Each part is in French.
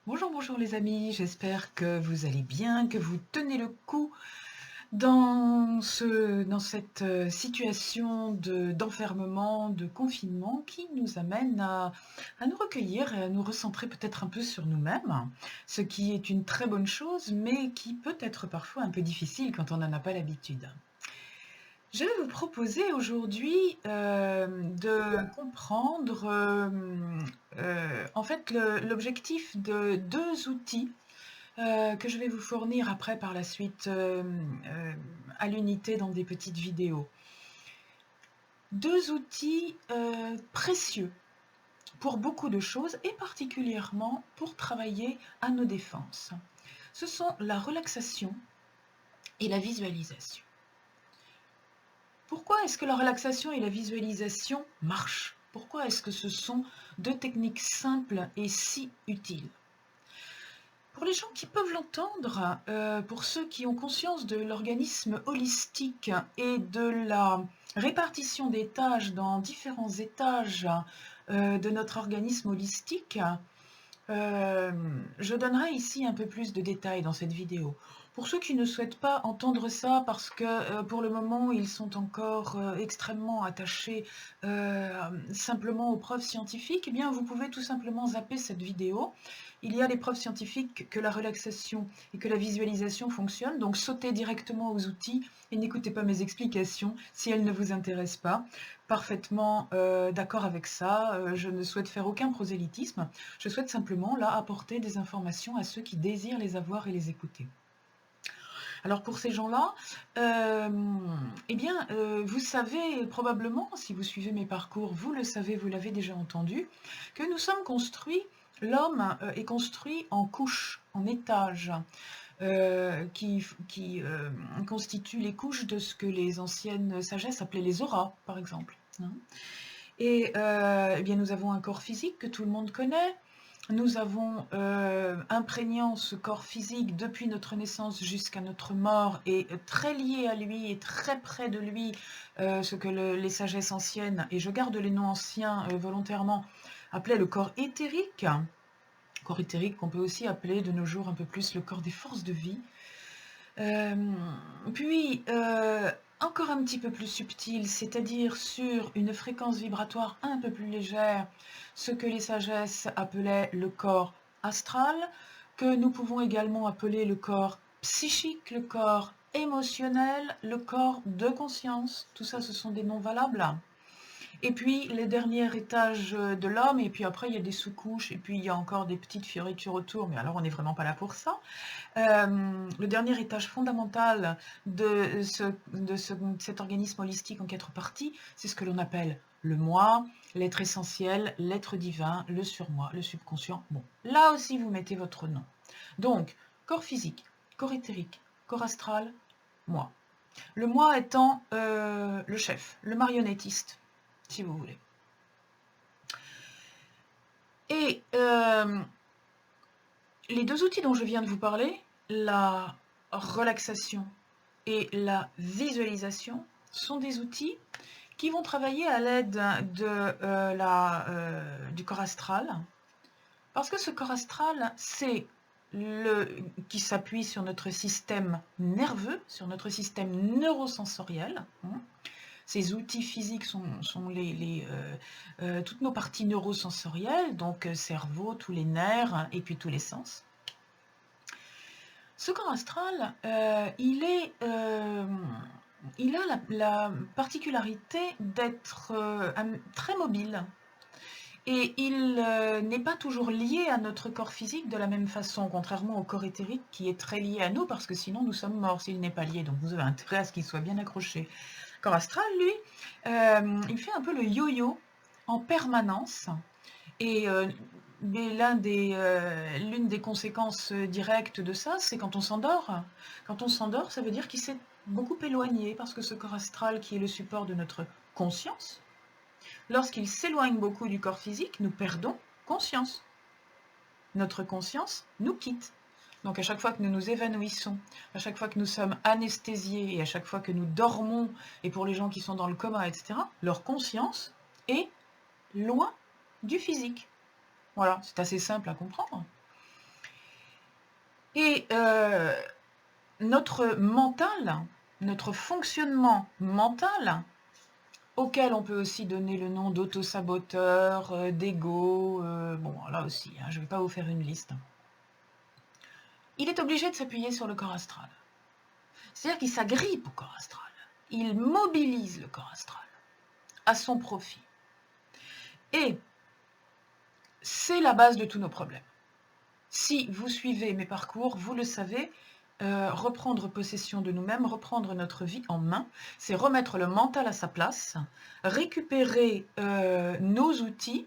Bonjour, bonjour les amis, j'espère que vous allez bien, que vous tenez le coup dans cette situation d'enfermement, de confinement qui nous amène à nous recueillir et à nous recentrer peut-être un peu sur nous-mêmes, ce qui est une très bonne chose, mais qui peut être parfois un peu difficile quand on n'en a pas l'habitude. Je vais vous proposer aujourd'hui, de comprendre, en fait, l'objectif de 2 outils, que je vais vous fournir après par la suite, à l'unité dans des petites vidéos. 2 outils, précieux pour beaucoup de choses et particulièrement pour travailler à nos défenses. Ce sont la relaxation et la visualisation. Pourquoi est-ce que la relaxation et la visualisation marchent? Pourquoi est-ce que ce sont 2 techniques simples et si utiles? Pour les gens qui peuvent l'entendre, pour ceux qui ont conscience de l'organisme holistique et de la répartition des tâches dans différents étages, de notre organisme holistique, je donnerai ici un peu plus de détails dans cette vidéo. Pour ceux qui ne souhaitent pas entendre ça parce que, pour le moment, ils sont encore, extrêmement attachés, simplement aux preuves scientifiques, eh bien, vous pouvez tout simplement zapper cette vidéo. Il y a des preuves scientifiques que la relaxation et que la visualisation fonctionnent, donc sautez directement aux outils et n'écoutez pas mes explications si elles ne vous intéressent pas. Parfaitement, d'accord avec ça, je ne souhaite faire aucun prosélytisme. Je souhaite simplement, là, apporter des informations à ceux qui désirent les avoir et les écouter. Alors pour ces gens-là, eh bien, vous savez probablement, si vous suivez mes parcours, vous le savez, vous l'avez déjà entendu, que nous sommes construits, l'homme est construit en couches, en étages, qui constituent les couches de ce que les anciennes sagesses appelaient les auras, par exemple, hein. Et eh bien, nous avons un corps physique que tout le monde connaît. Nous avons, imprégnant ce corps physique depuis notre naissance jusqu'à notre mort et très lié à lui et très près de lui, ce que les sagesses anciennes, et je garde les noms anciens, volontairement, appelaient le corps éthérique. Corps éthérique qu'on peut aussi appeler de nos jours un peu plus le corps des forces de vie. Puis, encore un petit peu plus subtil, c'est-à-dire sur une fréquence vibratoire un peu plus légère, ce que les sagesses appelaient le corps astral, que nous pouvons également appeler le corps psychique, le corps émotionnel, le corps de conscience. Tout ça, ce sont des noms valables. Et puis les derniers étages de l'homme, et puis après il y a des sous-couches, et puis il y a encore des petites fioritures autour, mais alors on n'est vraiment pas là pour ça. Le dernier étage fondamental de cet organisme holistique en 4 parties, c'est ce que l'on appelle le moi, l'être essentiel, l'être divin, le surmoi, le subconscient. Bon, là aussi vous mettez votre nom. Donc, corps physique, corps éthérique, corps astral, moi. Le moi étant le chef, le marionnettiste, si vous voulez. Et les 2 outils dont je viens de vous parler, la relaxation et la visualisation, sont des outils qui vont travailler à l'aide du corps astral. Parce que ce corps astral, c'est qui s'appuie sur notre système nerveux, sur notre système neurosensoriel, hein. Ces outils physiques sont toutes nos parties neurosensorielles, donc cerveau, tous les nerfs et puis tous les sens. Ce corps astral, il a la particularité d'être très mobile. Et il n'est pas toujours lié à notre corps physique de la même façon, contrairement au corps éthérique qui est très lié à nous, parce que sinon nous sommes morts s'il n'est pas lié. Donc vous avez intérêt à ce qu'il soit bien accroché. Le corps astral, lui, il fait un peu le yo-yo en permanence. Et l'une des conséquences directes de ça, c'est quand on s'endort. Quand on s'endort, ça veut dire qu'il s'est beaucoup éloigné, parce que ce corps astral qui est le support de notre conscience, lorsqu'il s'éloigne beaucoup du corps physique, nous perdons conscience. Notre conscience nous quitte. Donc à chaque fois que nous nous évanouissons, à chaque fois que nous sommes anesthésiés et à chaque fois que nous dormons, et pour les gens qui sont dans le coma, etc., leur conscience est loin du physique. Voilà, c'est assez simple à comprendre. Et notre mental, notre fonctionnement mental, auquel on peut aussi donner le nom d'auto-saboteur, d'ego, bon là aussi, hein, je ne vais pas vous faire une liste. Il est obligé de s'appuyer sur le corps astral. C'est-à-dire qu'il s'agrippe au corps astral. Il mobilise le corps astral à son profit. Et c'est la base de tous nos problèmes. Si vous suivez mes parcours, vous le savez, reprendre possession de nous-mêmes, reprendre notre vie en main, c'est remettre le mental à sa place, récupérer nos outils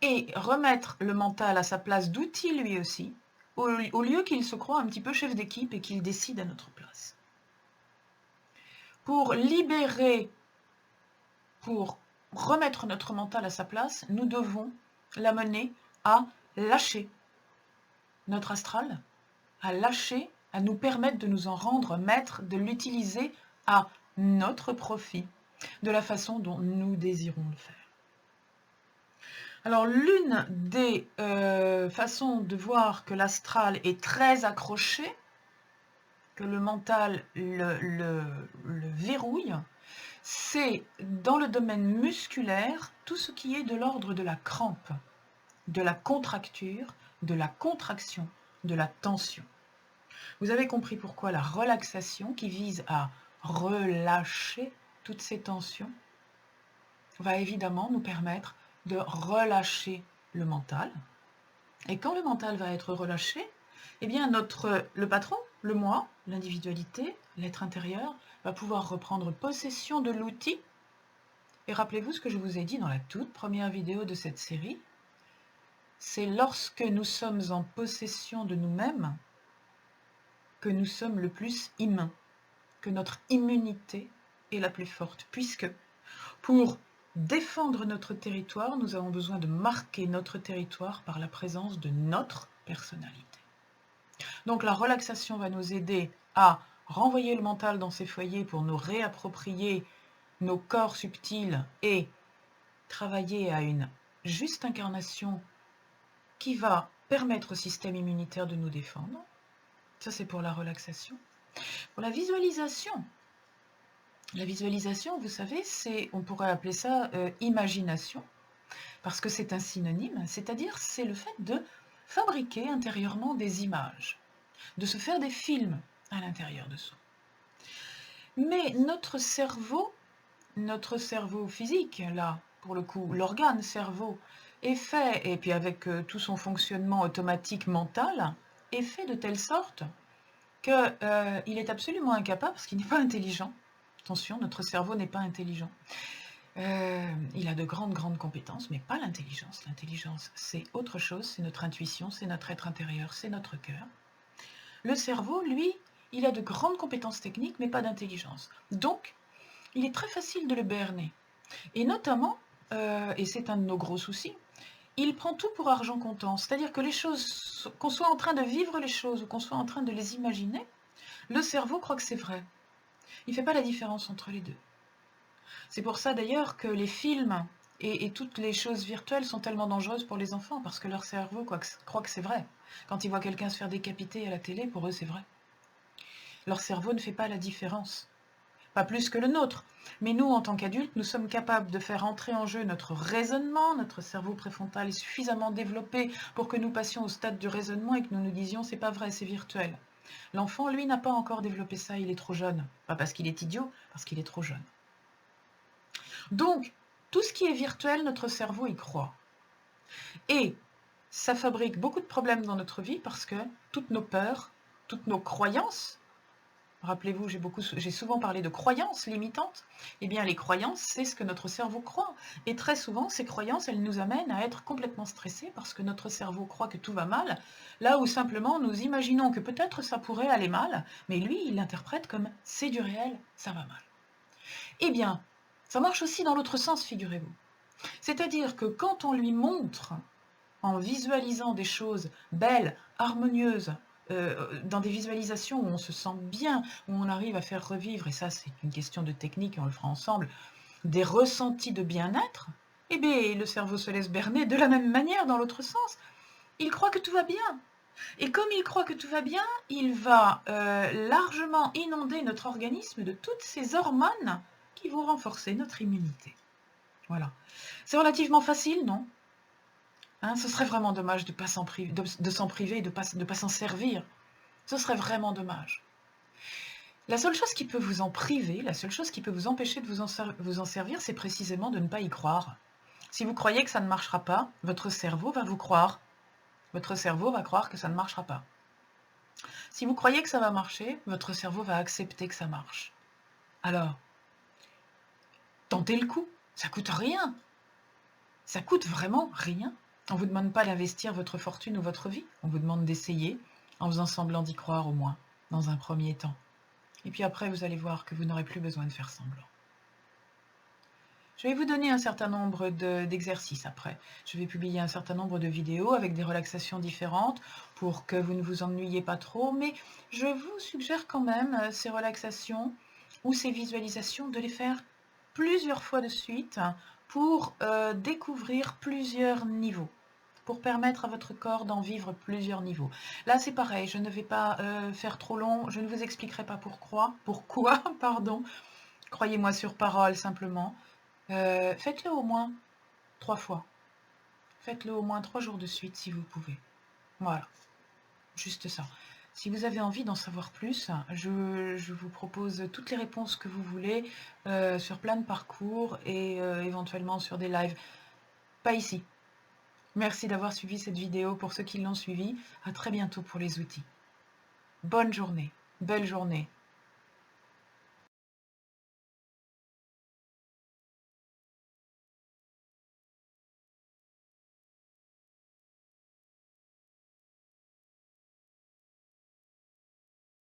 et remettre le mental à sa place d'outil lui aussi, au lieu qu'il se croit un petit peu chef d'équipe et qu'il décide à notre place. Pour libérer, pour remettre notre mental à sa place, nous devons l'amener à lâcher notre astral, à lâcher, à nous permettre de nous en rendre maîtres, de l'utiliser à notre profit, de la façon dont nous désirons le faire. Alors l'une des façons de voir que l'astral est très accroché, que le mental le verrouille, c'est dans le domaine musculaire, tout ce qui est de l'ordre de la crampe, de la contracture, de la contraction, de la tension. Vous avez compris pourquoi la relaxation, qui vise à relâcher toutes ces tensions, va évidemment nous permettre de relâcher le mental. Et quand le mental va être relâché, eh bien le patron, le moi, l'individualité, l'être intérieur, va pouvoir reprendre possession de l'outil. Et rappelez-vous ce que je vous ai dit dans la toute première vidéo de cette série, c'est lorsque nous sommes en possession de nous-mêmes que nous sommes le plus humains, que notre immunité est la plus forte, puisque pour défendre notre territoire, nous avons besoin de marquer notre territoire par la présence de notre personnalité. Donc la relaxation va nous aider à renvoyer le mental dans ses foyers pour nous réapproprier nos corps subtils et travailler à une juste incarnation qui va permettre au système immunitaire de nous défendre. Ça, c'est pour la relaxation. Pour la visualisation, vous savez, on pourrait appeler ça imagination, parce que c'est un synonyme, c'est-à-dire c'est le fait de fabriquer intérieurement des images, de se faire des films à l'intérieur de soi. Mais notre cerveau physique, là, pour le coup, l'organe cerveau, est fait, et puis avec tout son fonctionnement automatique mental, est fait de telle sorte qu'il est absolument incapable, parce qu'il n'est pas intelligent. Attention, notre cerveau n'est pas intelligent. Il a de grandes compétences, mais pas l'intelligence. L'intelligence, c'est autre chose, c'est notre intuition, c'est notre être intérieur, c'est notre cœur. Le cerveau, lui, il a de grandes compétences techniques, mais pas d'intelligence. Donc, il est très facile de le berner. Et notamment, et c'est un de nos gros soucis, il prend tout pour argent comptant. C'est-à-dire que les choses, qu'on soit en train de vivre les choses ou qu'on soit en train de les imaginer, le cerveau croit que c'est vrai. Il ne fait pas la différence entre les deux. C'est pour ça d'ailleurs que les films et toutes les choses virtuelles sont tellement dangereuses pour les enfants, parce que leur cerveau croit que c'est vrai. Quand ils voient quelqu'un se faire décapiter à la télé, pour eux c'est vrai. Leur cerveau ne fait pas la différence. Pas plus que le nôtre. Mais nous, en tant qu'adultes, nous sommes capables de faire entrer en jeu notre raisonnement, notre cerveau préfrontal est suffisamment développé pour que nous passions au stade du raisonnement et que nous nous disions c'est pas vrai, c'est virtuel. L'enfant, lui, n'a pas encore développé ça, il est trop jeune. Pas parce qu'il est idiot, parce qu'il est trop jeune. Donc, tout ce qui est virtuel, notre cerveau y croit. Et ça fabrique beaucoup de problèmes dans notre vie parce que toutes nos peurs, toutes nos croyances, rappelez-vous, j'ai souvent parlé de croyances limitantes, eh bien les croyances, c'est ce que notre cerveau croit. Et très souvent, ces croyances, elles nous amènent à être complètement stressés parce que notre cerveau croit que tout va mal, là où simplement nous imaginons que peut-être ça pourrait aller mal, mais lui, il l'interprète comme c'est du réel, ça va mal. Eh bien, ça marche aussi dans l'autre sens, figurez-vous. C'est-à-dire que quand on lui montre, en visualisant des choses belles, harmonieuses, dans des visualisations où on se sent bien, où on arrive à faire revivre, et ça c'est une question de technique et on le fera ensemble, des ressentis de bien-être, eh bien le cerveau se laisse berner de la même manière dans l'autre sens. Il croit que tout va bien. Et comme il croit que tout va bien, il va largement inonder notre organisme de toutes ces hormones qui vont renforcer notre immunité. Voilà. C'est relativement facile, non? Hein, ce serait vraiment dommage de s'en priver et de pas s'en servir. Ce serait vraiment dommage. La seule chose qui peut vous en priver, la seule chose qui peut vous empêcher de vous en servir, c'est précisément de ne pas y croire. Si vous croyez que ça ne marchera pas, votre cerveau va vous croire. Votre cerveau va croire que ça ne marchera pas. Si vous croyez que ça va marcher, votre cerveau va accepter que ça marche. Alors, tentez le coup, ça coûte rien. Ça coûte vraiment rien. On ne vous demande pas d'investir votre fortune ou votre vie, on vous demande d'essayer en faisant semblant d'y croire au moins, dans un premier temps. Et puis après, vous allez voir que vous n'aurez plus besoin de faire semblant. Je vais vous donner un certain nombre d'exercices après. Je vais publier un certain nombre de vidéos avec des relaxations différentes pour que vous ne vous ennuyiez pas trop, mais je vous suggère quand même ces relaxations ou ces visualisations de les faire plusieurs fois de suite pour découvrir plusieurs niveaux, pour permettre à votre corps d'en vivre plusieurs niveaux. Là, c'est pareil, je ne vais pas faire trop long, je ne vous expliquerai pas pourquoi, pardon. Croyez-moi sur parole simplement. Faites-le au moins 3 fois. Faites-le au moins 3 jours de suite si vous pouvez. Voilà, juste ça. Si vous avez envie d'en savoir plus, je vous propose toutes les réponses que vous voulez sur plein de parcours et éventuellement sur des lives. Pas ici. Merci d'avoir suivi cette vidéo pour ceux qui l'ont suivi. À très bientôt pour les outils. Bonne journée, belle journée.